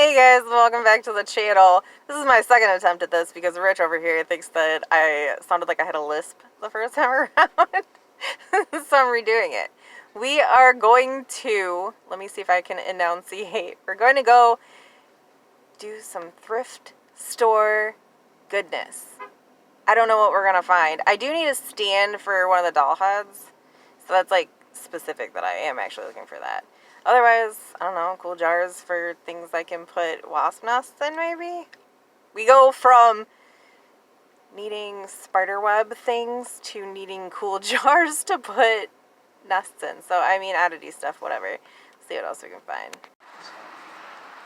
Hey guys, welcome back to the channel. This is my second attempt at this because Rich over here thinks that I sounded like I had a lisp the first time around. So I'm redoing it. We are going to, let me see if I can enunciate. We're going to go do some thrift store goodness. I don't know what we're going to find. I do need a stand for one of the doll heads. So that's like specific that I am actually looking for that. Otherwise, I don't know, cool jars for things I can put wasp nests in maybe? We go from needing spider web things to needing cool jars to put nests in. So, I mean, oddity stuff, whatever. See what else we can find.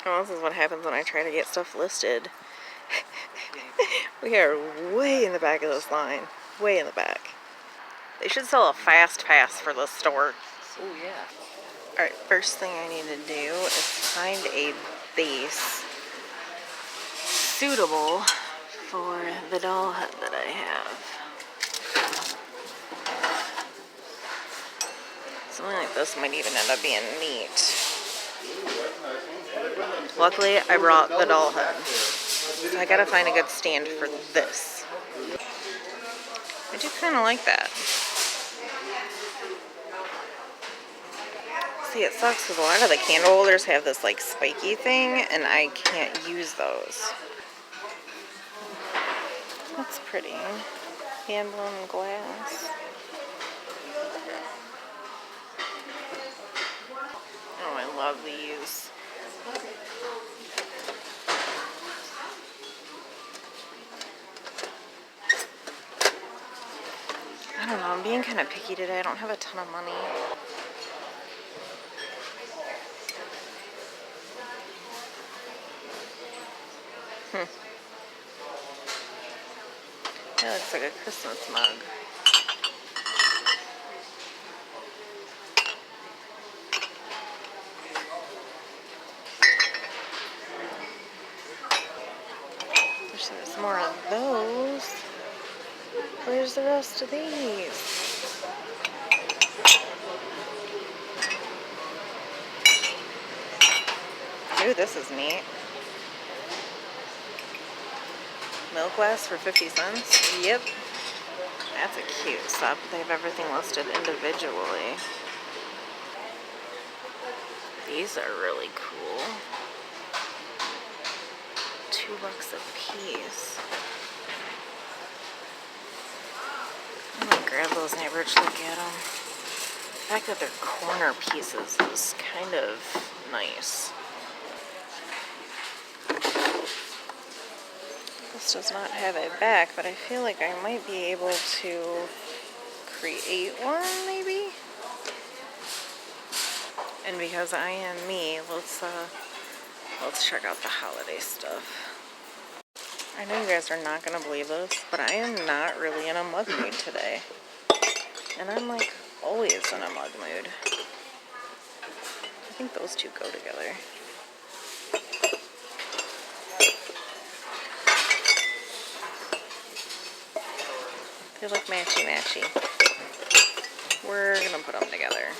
Oh, this is what happens when I try to get stuff listed. We are way in the back of this line. Way in the back. They should sell a fast pass for this store. Oh, yeah. Alright, first thing I need to do is find a base suitable for the doll head that I have. Something like this might even end up being neat. Luckily, I brought the doll head. So I gotta find a good stand for this. I do kind of like that. See, it sucks because a lot of the candle holders have this like spiky thing and I can't use those. That's pretty. Hand-blown glass. Oh, I love these. I don't know, I'm being kind of picky today. I don't have a ton of money. That looks like a Christmas mug. Wish there was more of those. Where's the rest of these? Ooh, this is neat. Milk glass for 50 cents? Yep. That's a cute setup. They have everything listed individually. These are really cool. $2 a piece. I'm gonna grab those and have Rich look at them. The fact that they're corner pieces is kind of nice. This does not have a back, but I feel like I might be able to create one, maybe? And because I am me, let's check out the holiday stuff. I know you guys are not going to believe this, but I am not really in a mug mood today. And I'm like always in a mug mood. I think those two go together. They look matchy-matchy. We're going to put them together.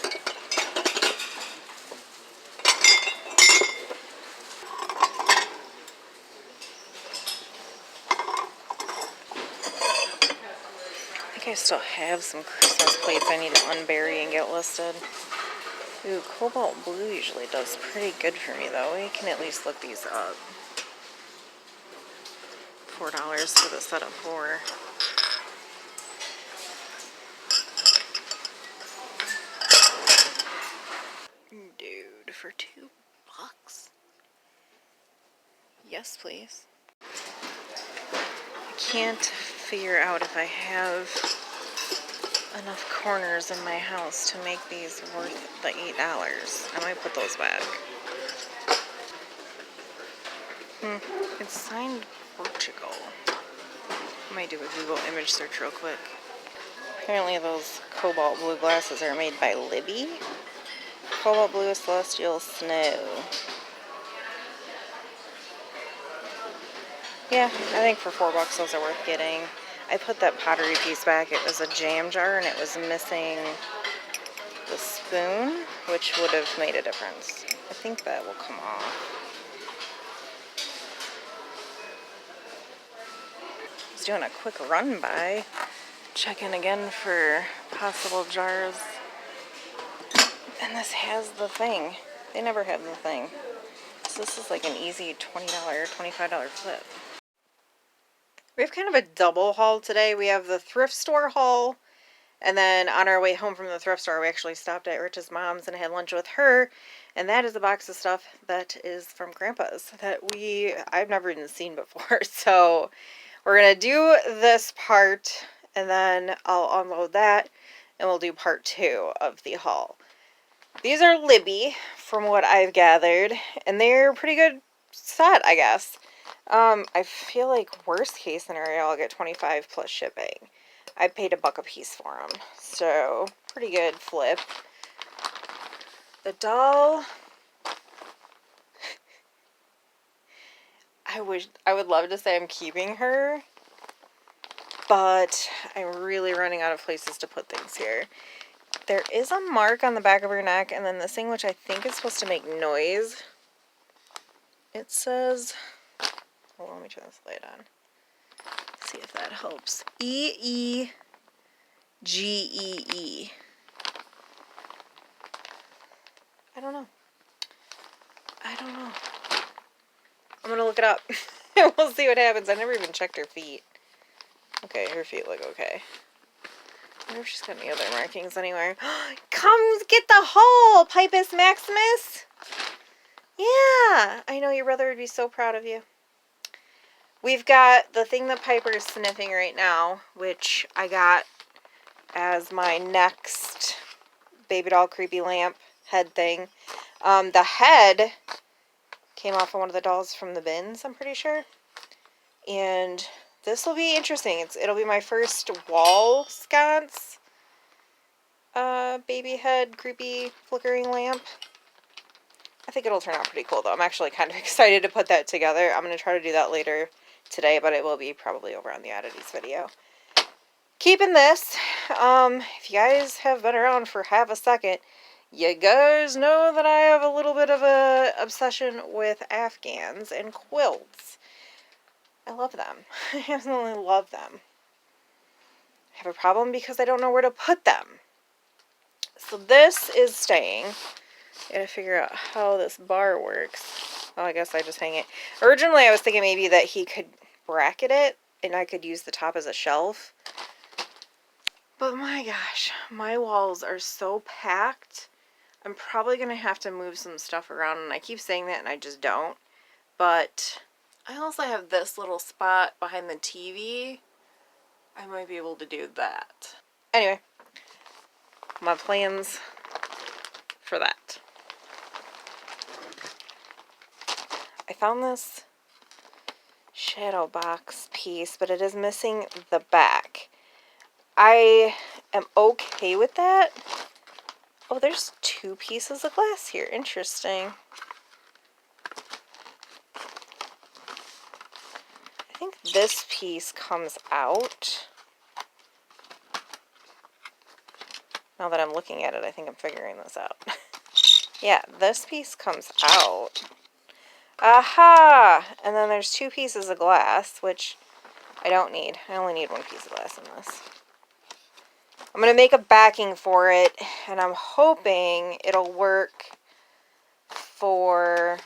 I think I still have some Christmas plates I need to unbury and get listed. Ooh, cobalt blue usually does pretty good for me though. We can at least look these up. $4 for the set of 4. Dude, for $2? Yes, please. I can't figure out if I have enough corners in my house to make these worth the $8. I might put those back. It's signed Portugal. I might do a Google image search real quick. Apparently those cobalt blue glasses are made by Libby. Cobalt blue celestial snow. Yeah, I think for $4 those are worth getting. I put that pottery piece back. It was a jam jar and it was missing the spoon, which would have made a difference. I think that will come off. Just doing a quick run by. Check in again for possible jars. And this has the thing. They never have the thing. So this is like an easy $20, $25 flip. We have kind of a double haul today. We have the thrift store haul. And then on our way home from the thrift store, we actually stopped at Rich's mom's and had lunch with her. And that is a box of stuff that is from Grandpa's that I've never even seen before. So we're going to do this part and then I'll unload that and we'll do part 2 of the haul. These are Libby from what I've gathered and they're a pretty good set, I guess. I feel like worst case scenario, I'll get 25 plus shipping. I paid $1 a piece for them, so pretty good flip. The doll, I would love to say I'm keeping her, but I'm really running out of places to put things here. There is a mark on the back of her neck, and then this thing, which I think is supposed to make noise. It says, hold on, let me turn this light on. See if that helps. EEGEE. I don't know. I'm gonna look it up. We'll see what happens. I never even checked her feet. Okay, her feet look okay. I wonder if she's got any other markings anywhere. Come get the haul, Pipus Maximus. Yeah, I know your brother would be so proud of you. We've got the thing that Piper is sniffing right now, which I got as my next baby doll creepy lamp head thing. The head came off of one of the dolls from the bins, I'm pretty sure. And this will be interesting. It'll be my first wall sconce baby head creepy flickering lamp. I think it'll turn out pretty cool though. I'm actually kind of excited to put that together. I'm going to try to do that later today, but it will be probably over on the Oddities video. Keeping this, if you guys have been around for half a second, you guys know that I have a little bit of a obsession with Afghans and quilts. I love them. I absolutely love them. I have a problem because I don't know where to put them. So this is staying. I gotta figure out how this bar works. Oh, I guess I just hang it. Originally, I was thinking maybe that he could bracket it and I could use the top as a shelf. But my gosh, my walls are so packed. I'm probably going to have to move some stuff around, and I keep saying that and I just don't. But I also have this little spot behind the TV. I might be able to do that. Anyway, my plans for that. I found this shadow box piece, but it is missing the back. I am okay with that. Oh, there's 2 pieces of glass here. Interesting. I think this piece comes out. Now that I'm looking at it, I think I'm figuring this out. Yeah, this piece comes out. Aha! And then there's 2 pieces of glass, which I don't need. I only need 1 piece of glass in this. I'm going to make a backing for it, and I'm hoping it'll work for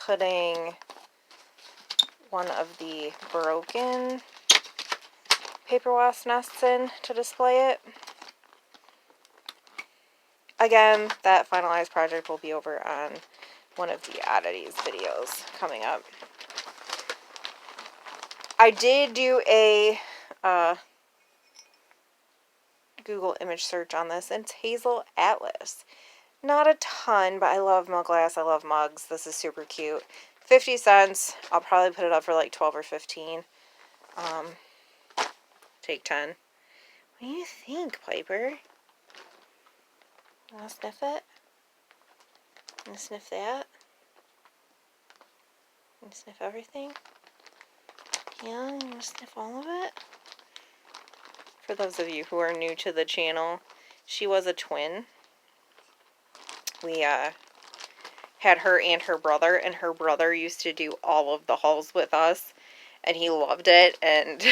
putting one of the broken paper wasp nests in to display it. Again, that finalized project will be over on one of the Oddities videos coming up. I did do a Google image search on this, and it's Hazel Atlas. Not a ton, but I love mug glass. I love mugs. This is super cute. 50 cents. I'll probably put it up for like 12 or 15. Take 10. What do you think, Piper? Want to sniff it? Want to sniff that? Want to sniff everything? Yeah, you want to sniff all of it? For those of you who are new to the channel, she was a twin. We had her and her brother used to do all of the hauls with us. and he loved it, and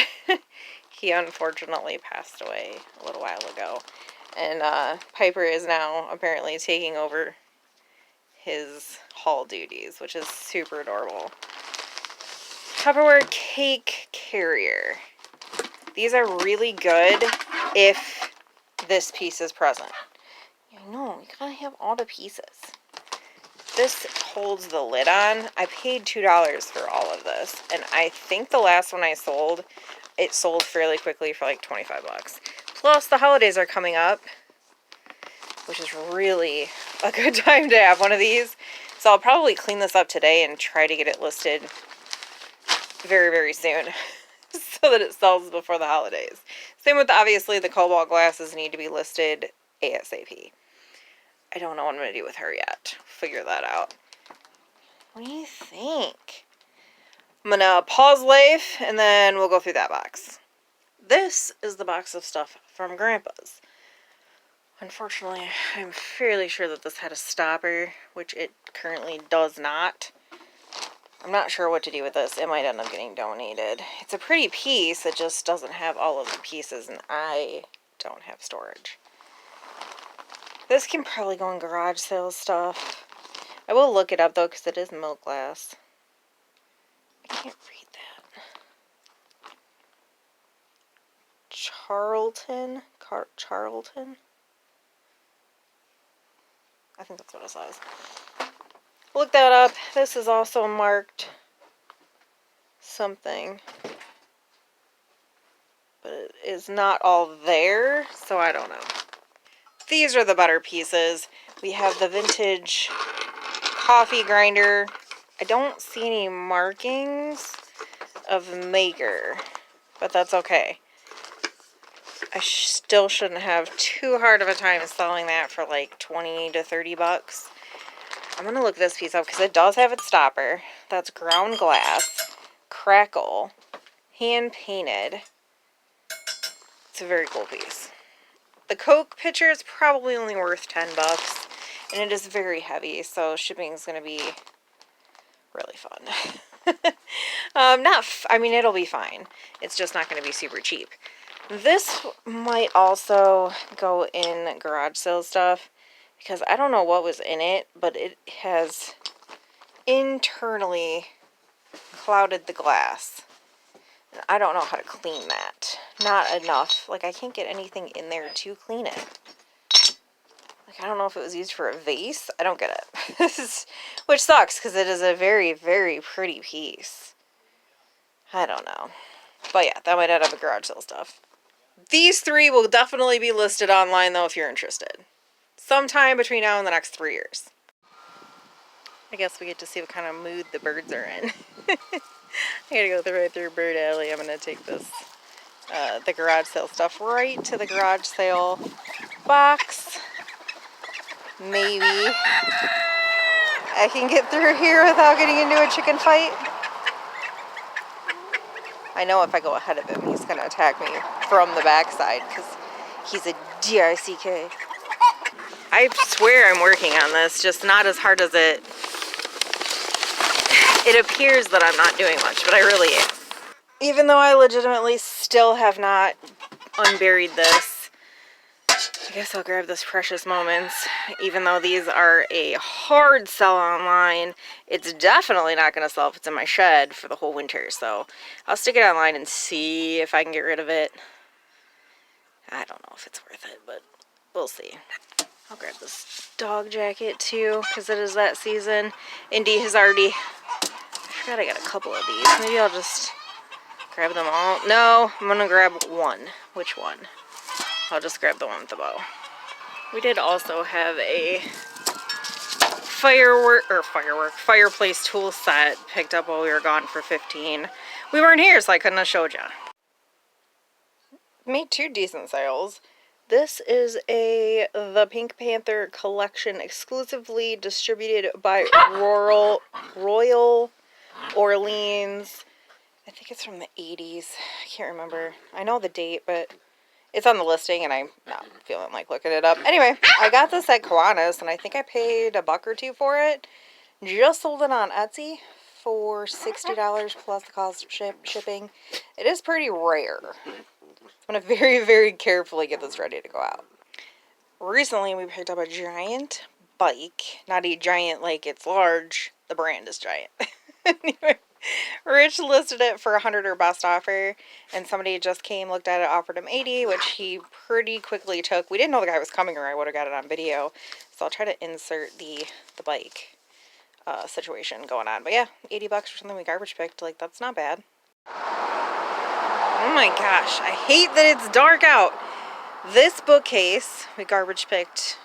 he unfortunately passed away a little while ago. And Piper is now apparently taking over his haul duties, which is super adorable. Tupperware cake carrier. These are really good if this piece is present. I know, you gotta have all the pieces. This holds the lid on. I paid $2 for all of this, and I think the last one I sold, it sold fairly quickly for like 25 bucks. Plus, the holidays are coming up, which is really a good time to have one of these. So I'll probably clean this up today and try to get it listed very, very soon so that it sells before the holidays. Same with, obviously, the cobalt glasses need to be listed ASAP. I don't know what I'm going to do with her yet. Figure that out. What do you think? I'm going to pause life, and then we'll go through that box. This is the box of stuff from Grandpa's. Unfortunately, I'm fairly sure that this had a stopper, which it currently does not. I'm not sure what to do with this. It might end up getting donated. It's a pretty piece. It just doesn't have all of the pieces, and I don't have storage. This can probably go in garage sale stuff. I will look it up, though, because it is milk glass. I can't read that. Charlton? Charlton? I think that's what it says. Look that up. This is also marked something. But it is not all there, so I don't know. These are the better pieces. We have the vintage coffee grinder. I don't see any markings of maker, but that's okay. I still shouldn't have too hard of a time selling that for like 20 to 30 bucks. I'm going to look this piece up because it does have its stopper. That's ground glass, crackle, hand painted. It's a very cool piece. The Coke pitcher is probably only worth 10 bucks, and it is very heavy, so shipping is going to be really fun. I mean, it'll be fine. It's just not going to be super cheap. This might also go in garage sale stuff, because I don't know what was in it, but it has internally clouded the glass. And I don't know how to clean that. Not enough. Like, I can't get anything in there to clean it. Like, I don't know if it was used for a vase. I don't get it. Which sucks, because it is a very, very pretty piece. I don't know. But yeah, that might add up a garage sale stuff. These three will definitely be listed online, though, if you're interested. Sometime between now and the next 3 years. I guess we get to see what kind of mood the birds are in. I gotta go right through Bird Alley. I'm gonna take this, the garage sale stuff right to the garage sale box. Maybe I can get through here without getting into a chicken fight. I know if I go ahead of him, he's gonna attack me from the backside because he's a DICK. I swear I'm working on this, just not as hard as it appears that I'm not doing much, but I really am. Even though I legitimately still have not unburied this, I guess I'll grab this Precious Moments. Even though these are a hard sell online, it's definitely not going to sell if it's in my shed for the whole winter, so I'll stick it online and see if I can get rid of it. I don't know if it's worth it, but we'll see. I'll grab this dog jacket too, because it is that season. Indy has already... I forgot I got a couple of these. Maybe I'll just grab them all. No, I'm going to grab one. Which one? I'll just grab the one with the bow. We did also have a fireplace tool set picked up while we were gone for $15. We weren't here, so I couldn't have showed you. Made 2 decent sales. This is the Pink Panther collection exclusively distributed by Royal Orleans. I think it's from the 80s. I can't remember. I know the date, but it's on the listing, and I'm not feeling like looking it up. Anyway, I got this at Kiwanis, and I think I paid $1 or $2 for it. Just sold it on Etsy for $60 plus the cost of shipping. It is pretty rare. I'm going to very, very carefully get this ready to go out. Recently, we picked up a giant bike. Not a giant like it's large. The brand is giant. Anyway, Rich listed it for $100 or best offer, and somebody just came, looked at it, offered him $80, which he pretty quickly took. We didn't know the guy was coming, or I would have got it on video. So I'll try to insert the bike situation going on. But yeah, $80 for something we garbage picked. Like, that's not bad. Oh my gosh, I hate that it's dark out. This bookcase we garbage picked,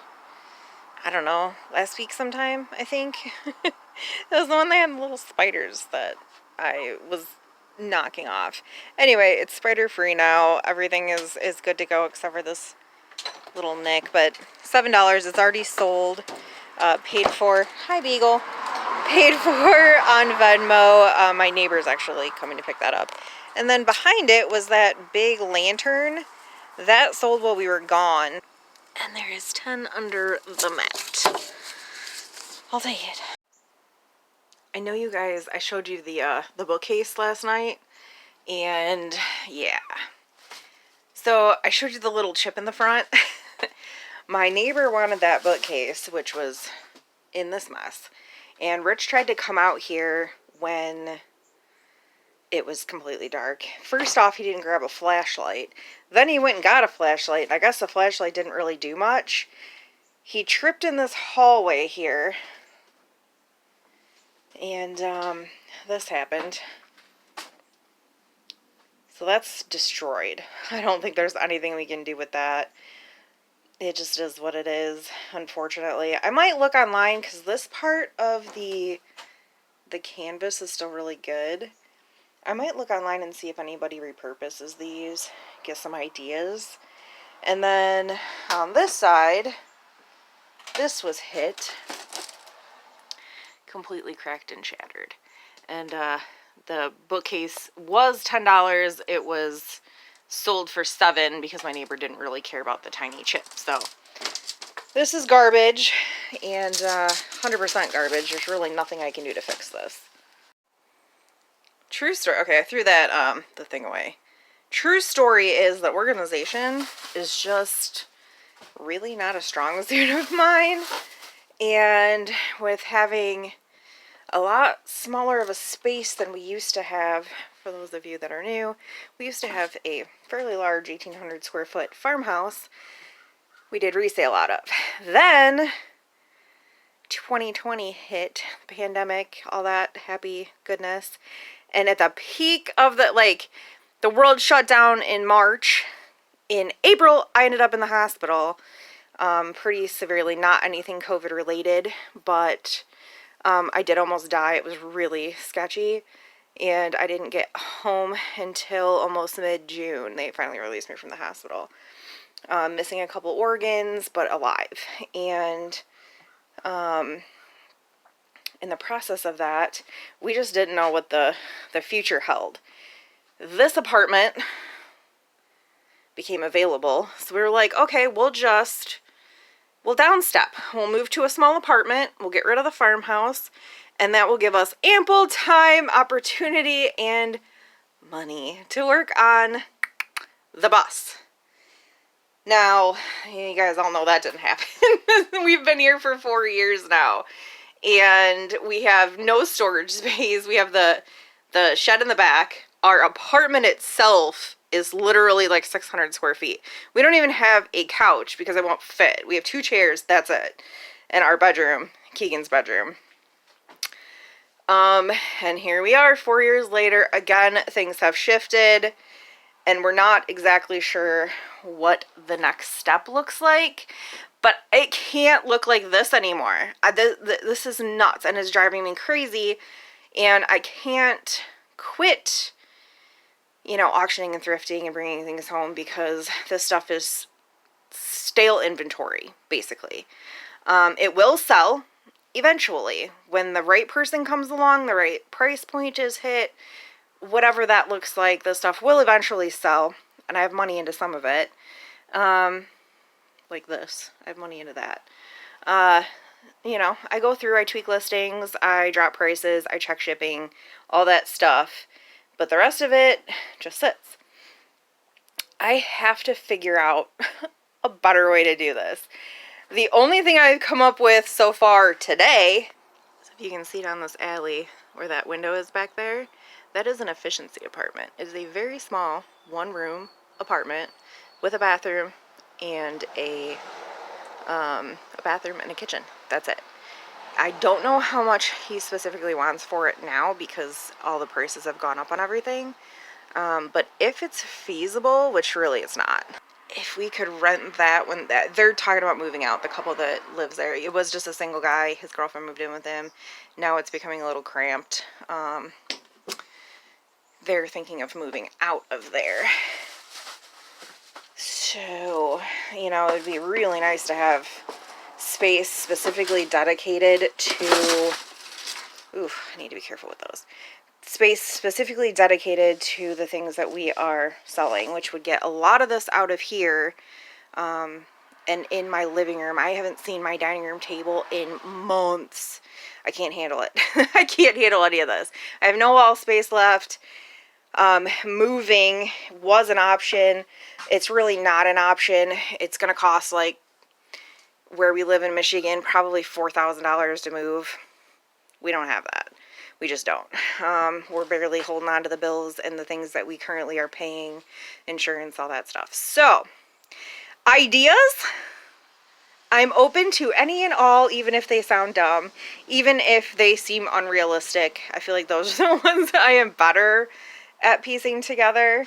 I don't know, last week sometime, I think. That was the one that had little spiders that I was knocking off. Anyway, it's spider free now. Everything is good to go except for this little nick. But $7, it's already sold. Paid for, hi Beagle, paid for on Venmo. My neighbor's actually coming to pick that up. And then behind it was that big lantern. That sold while we were gone. And there is 10 under the mat. I'll take it. I know you guys, I showed you the bookcase last night, and yeah. So I showed you the little chip in the front. My neighbor wanted that bookcase, which was in this mess. And Rich tried to come out here when it was completely dark. First off, he didn't grab a flashlight. Then he went and got a flashlight, and I guess the flashlight didn't really do much. He tripped in this hallway here. And this happened. So that's destroyed. I don't think there's anything we can do with that. It just is what it is, unfortunately. I might look online because this part of the canvas is still really good. I might look online and see if anybody repurposes these, get some ideas. And then on this side, this was hit. Completely cracked and shattered. And the bookcase was $10. It was sold for $7 because my neighbor didn't really care about the tiny chip. So this is garbage, and 100% garbage. There's really nothing I can do to fix this. True story. Okay, I threw that the thing away. True story is that organization is just really not a strong suit of mine. And with having a lot smaller of a space than we used to have, for those of you that are new, we used to have a fairly large 1,800 square foot farmhouse we did resale out of. Then 2020 hit, pandemic, all that happy goodness. And at the peak of the world shut down in March. In April, I ended up in the hospital. Pretty severely, not anything COVID related, but I did almost die. It was really sketchy, and I didn't get home until almost mid-June. They finally released me from the hospital. Missing a couple organs, but alive. And in the process of that, we just didn't know what the future held. This apartment became available, so we were like, okay, we'll downstep. We'll move to a small apartment. We'll get rid of the farmhouse. And that will give us ample time, opportunity, and money to work on the bus. Now, you guys all know that didn't happen. We've been here for 4 years now. And we have no storage space. We have the shed in the back. Our apartment itself is literally like 600 square feet. We don't even have a couch because it won't fit. We have 2 chairs, that's it. And our bedroom, Keegan's bedroom. And here we are 4 years later. Again, things have shifted, and we're not exactly sure what the next step looks like. But it can't look like this anymore. This is nuts, and it's driving me crazy. And I can't quit, auctioning and thrifting and bringing things home because this stuff is stale inventory, basically. It will sell eventually when the right person comes along, the right price point is hit, whatever that looks like, the stuff will eventually sell, and I have money into some of it. Like this, I have money into that. you know, I go through, I tweak listings, I drop prices, I check shipping, all that stuff. But the rest of it just sits. I have to figure out a better way to do this. The only thing I've come up with so far today, so if you can see down this alley where that window is back there, that is an efficiency apartment. It is a very small one-room apartment with a bathroom and a bathroom and a kitchen. That's it. I don't know how much he specifically wants for it now because all the prices have gone up on everything. But if it's feasible, which really it's not, if we could rent that when they're talking about moving out, the couple that lives there, it was just a single guy. His girlfriend moved in with him. Now it's becoming a little cramped. They're thinking of moving out of there. So, you know, it'd be really nice to have space specifically dedicated to, oof, I need to be careful with those. Space specifically dedicated to the things that we are selling, which would get a lot of this out of here. And in my living room, I haven't seen my dining room table in months. I can't handle it. I can't handle any of this. I have no wall space left. Moving was an option. It's really not an option. It's going to cost, like, where we live in Michigan, probably $4,000 to move. We don't have that. We just don't. We're barely holding on to the bills and the things that we currently are paying, insurance, all that stuff. So, ideas? I'm open to any and all, even if they sound dumb, even if they seem unrealistic. I feel like those are the ones that I am better at piecing together.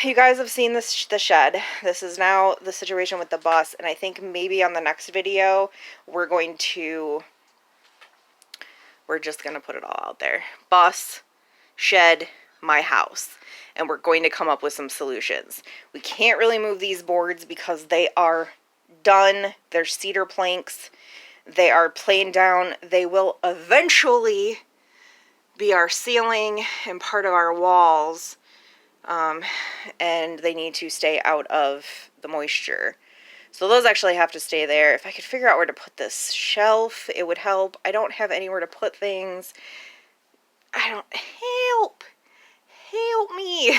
You guys have seen this, the shed. This is now the situation with the bus, and I think maybe on the next video we're just going to put it all out there. Bus, shed, my house. And we're going to come up with some solutions. We can't really move these boards because they are done. They're cedar planks. They are plain down. They will eventually be our ceiling and part of our walls. And they need to stay out of the moisture. So those actually have to stay there. If I could figure out where to put this shelf, it would help. I don't have anywhere to put things. Help me.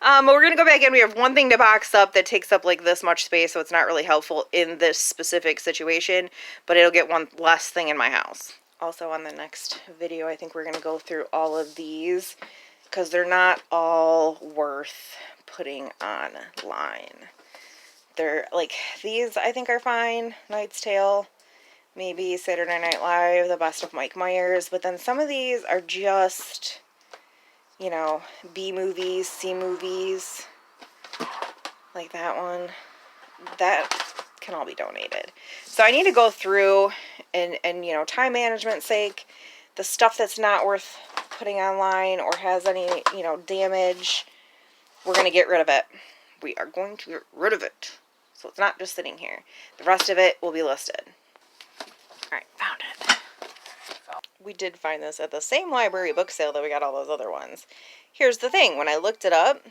But we're going to go back in. We have one thing to box up that takes up like this much space, so it's not really helpful in this specific situation, but it'll get one less thing in my house. Also on the next video, I think we're going to go through all of these because they're not all worth putting online. They're like, these I think are fine. Knight's Tale, maybe Saturday Night Live, The Best of Mike Myers, but then some of these are just, you know, B movies, C movies, like that one. That can all be donated. So I need to go through and you know, time management's sake, the stuff that's not worth putting online or has any, you know, damage, we're going to get rid of it. We are going to get rid of it. So it's not just sitting here. The rest of it will be listed. Alright, found it. We did find this at the same library book sale that we got all those other ones. Here's the thing. When I looked it up,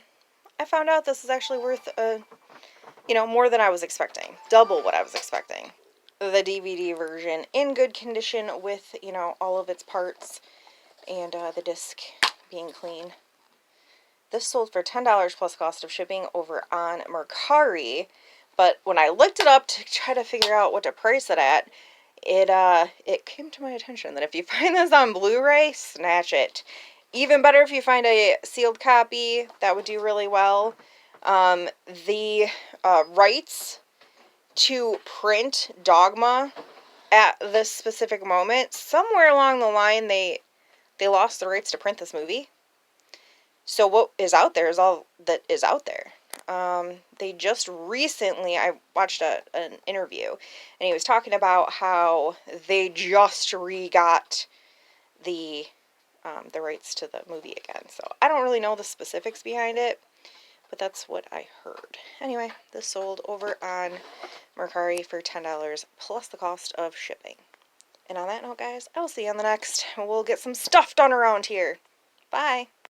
I found out this is actually worth, you know, more than I was expecting. Double what I was expecting. The DVD version in good condition with, you know, all of its parts and the disc being clean. This sold for $10 plus cost of shipping over on Mercari. But when I looked it up to try to figure out what to price it at, it came to my attention that if you find this on Blu-ray, snatch it. Even better if you find a sealed copy, that would do really well. The rights to print Dogma at this specific moment, somewhere along the line they lost the rights to print this movie. So what is out there is all that is out there. They just recently, I watched an interview, and he was talking about how they just re-got the rights to the movie again. So I don't really know the specifics behind it, but that's what I heard. Anyway, this sold over on Mercari for $10 plus the cost of shipping. And on that note, guys, I will see you on the next. We'll get some stuff done around here. Bye.